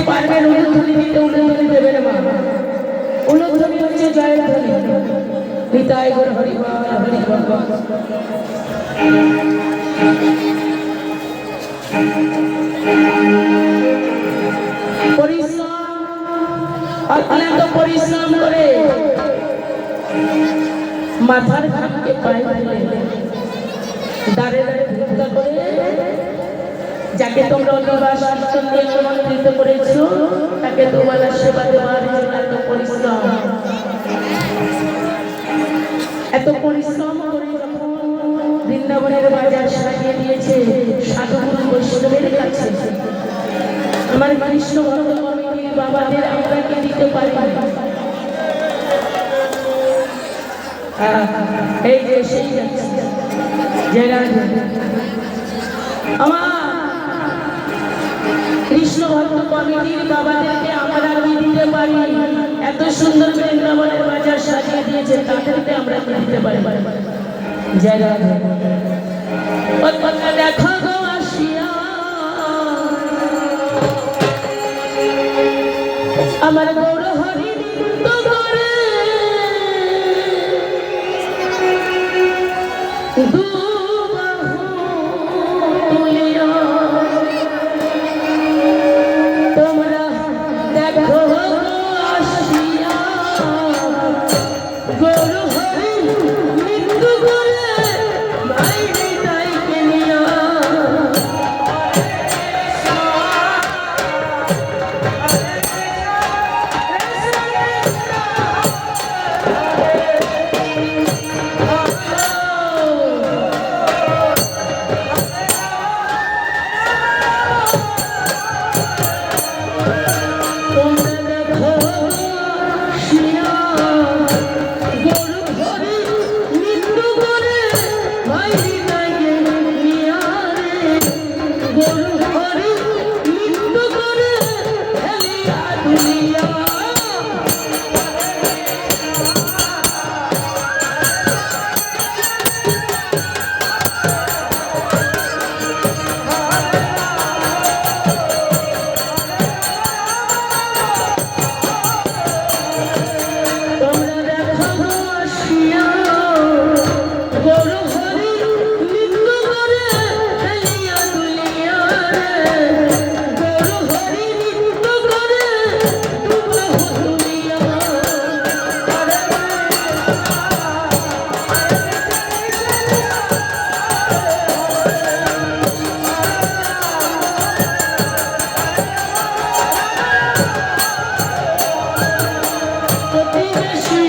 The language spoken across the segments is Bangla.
পারবেন উলুধ্বনি দিতে উলুধ্বনি দেবেন মা। উলুধ্বনি হচ্ছে জয়ের ধ্বনি। নিতাই গৌর হরি বল হরি বল। পরিশ্রম অত্যন্ত পরিশ্রম করে মাথার ঘামকে পায়ে ফেলে দাঁড়ে দাঁড়ে ভিক্ষা করে যাকে তোমরা অনিবাস সৎসঙ্গে নিমন্ত্রিত করেছো তাকে দুবেলা সেবা দেওয়ার জন্য এত পরিশ্রম। এত পরিশ্রম করে বৃন্দাবনের বাজার সাজিয়ে দিয়েছে সাধুগুরু বৈষ্ণবের কাছে। আমার কৃষ্ণ ভক্ত কমিটির বাবাদের আমরা কি দিতে পারি? এই যে সেই আমার কৃষ্ণ ভক্ত কমিটির বাবাদেরকে আমরা কি দিতে পারি? এত সুন্দর বৃন্দাবনের বাজার সাজিয়ে দিয়েছে তাদেরকে আমরা কি দিতে পারি? দেখো গো আসিয়া আমার গৌর হরি নৃত্য করে তোমরা দেখো আসিয়া গৌর হরি নৃত্য করে ভাই তাইকে নিয়া প্রতিবেশী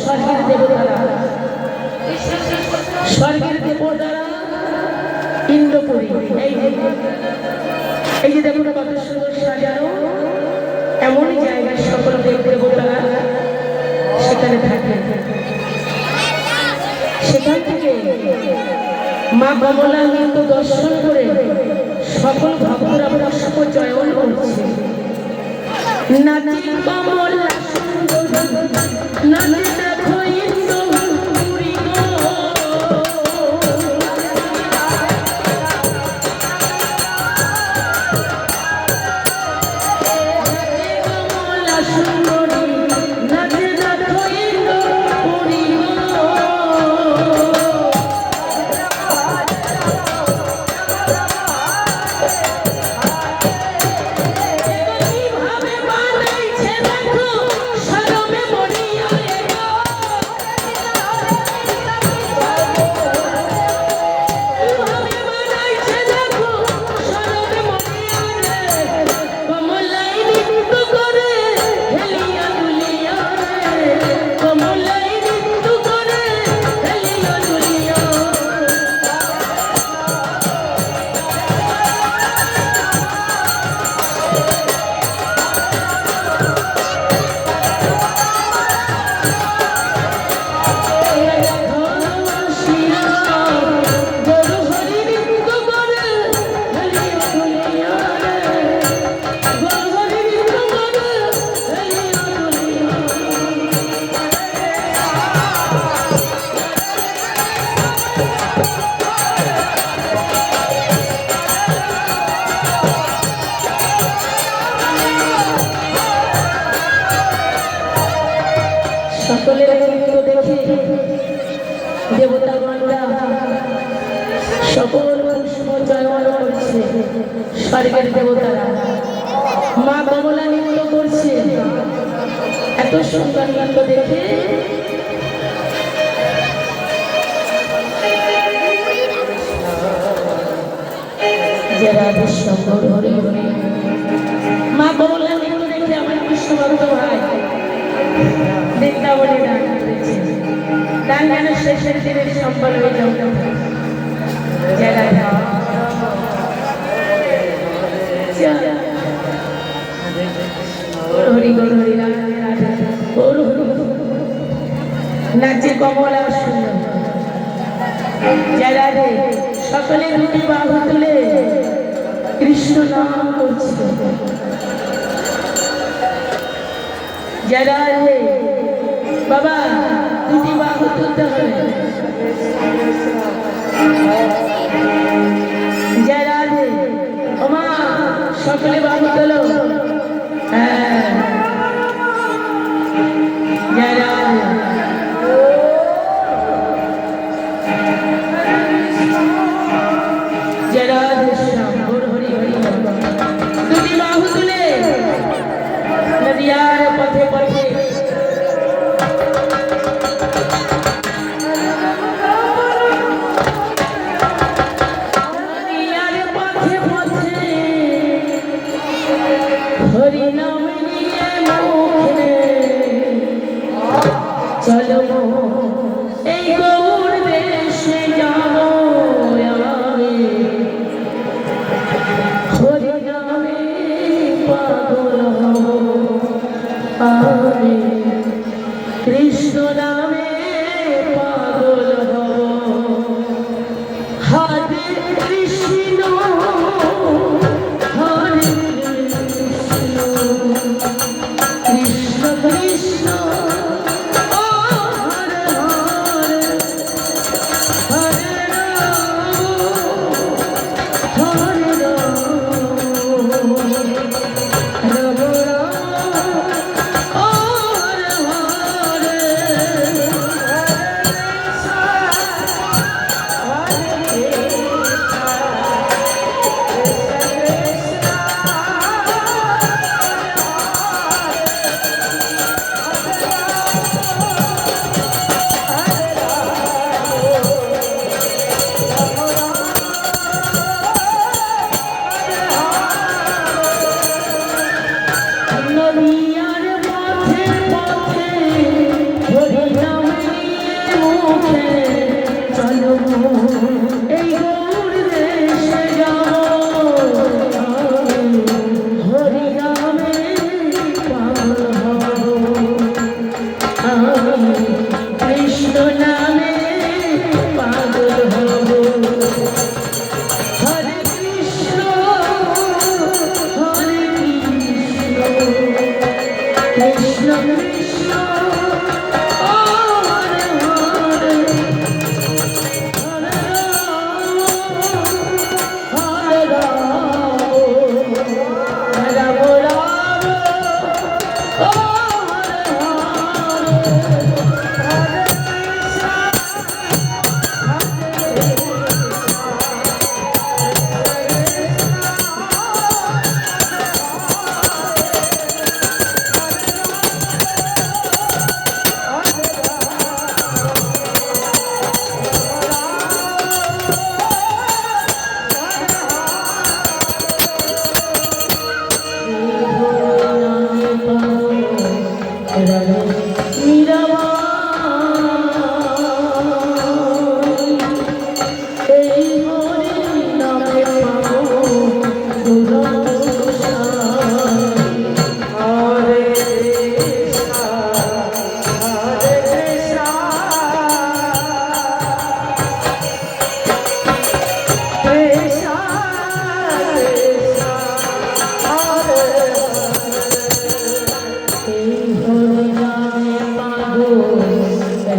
স্বর্গের দেবতারা, স্বর্গের দেবতারা ইন্দ্রপুরী। এই যে দেখুন কত সুন্দর সাজানো, এমন জায়গায় সকল দেব দেবতারা সেখানে থাকে। সেখান থেকে মা কমলা কিন্তু দর্শন করে সকল ভক্তরা পুষ্প জয়ন করছে। নাচি কমলা নাচি দেখো ইন্দ্রপুরী গো, কমলা সুন্দরী নাচি দেখো ইন্দ্রপুরী গো। সকলের নৃত্য দেখে দেবতাগণরা সকল পুষ্প জয়ন করছে। স্বর্গের দেবতারা মা কমলা নৃত্য করছে। এত সুন্দর নৃত্য দেখে যারা বিষ্ণু হরি হরি মা কমলা নৃত্য দেখে আমার কৃষ্ণ ভক্ত ভাই বৃন্দাবনে দান করেছে। দান যেন শেষের দিনের সম্বল হয়ে যাও। যারা হরি হরি হরি নাচে কমলা সুন্দর। যারা সকলে দুটি বাহু তুলে কৃষ্ণ নাম করছিল। যারা বাবা দুটি বাহু তুলতে হবে। যারা ওমা সকলে বাহু তোলো। হ্যাঁ যারা যারা হরি হরি দুটি বাহু তুলে নদিয়ার পথে পথে হরি নাম নিয়ে মুখে চলো এই গৌর দেশে যাব আমি। হরি নামে পাগল আমি, কৃষ্ণ নামে পাগল হরে কৃষ্ণ হরে কৃষ্ণ কৃষ্ণ ও হরে হরে হরে রাম হরে রাম ও হরে নদিয়ার পথে পথে কৃষ্ণ হরে হরে হরে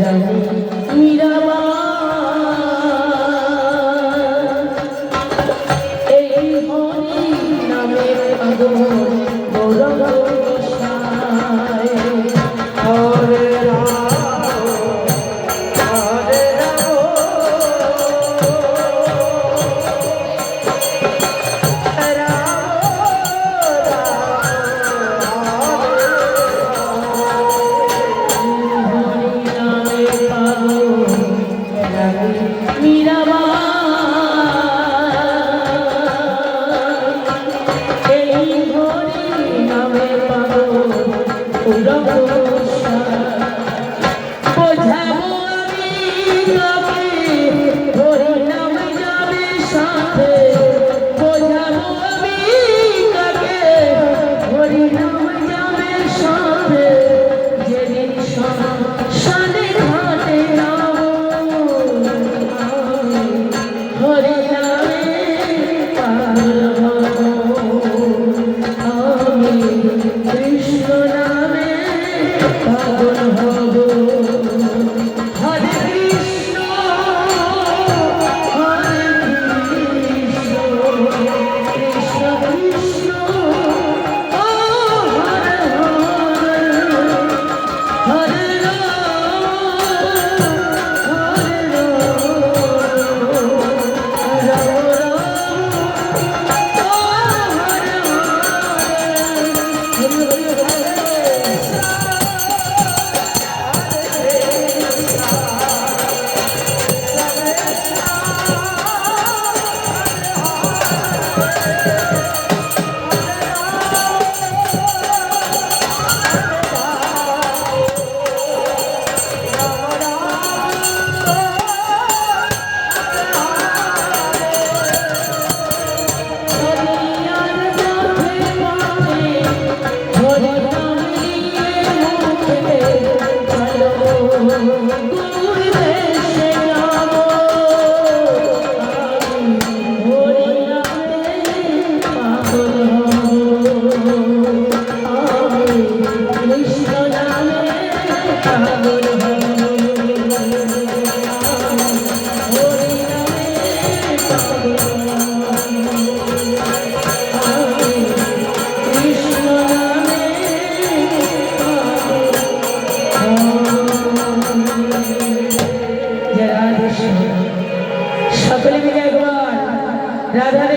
রাম রাম রাম রাধা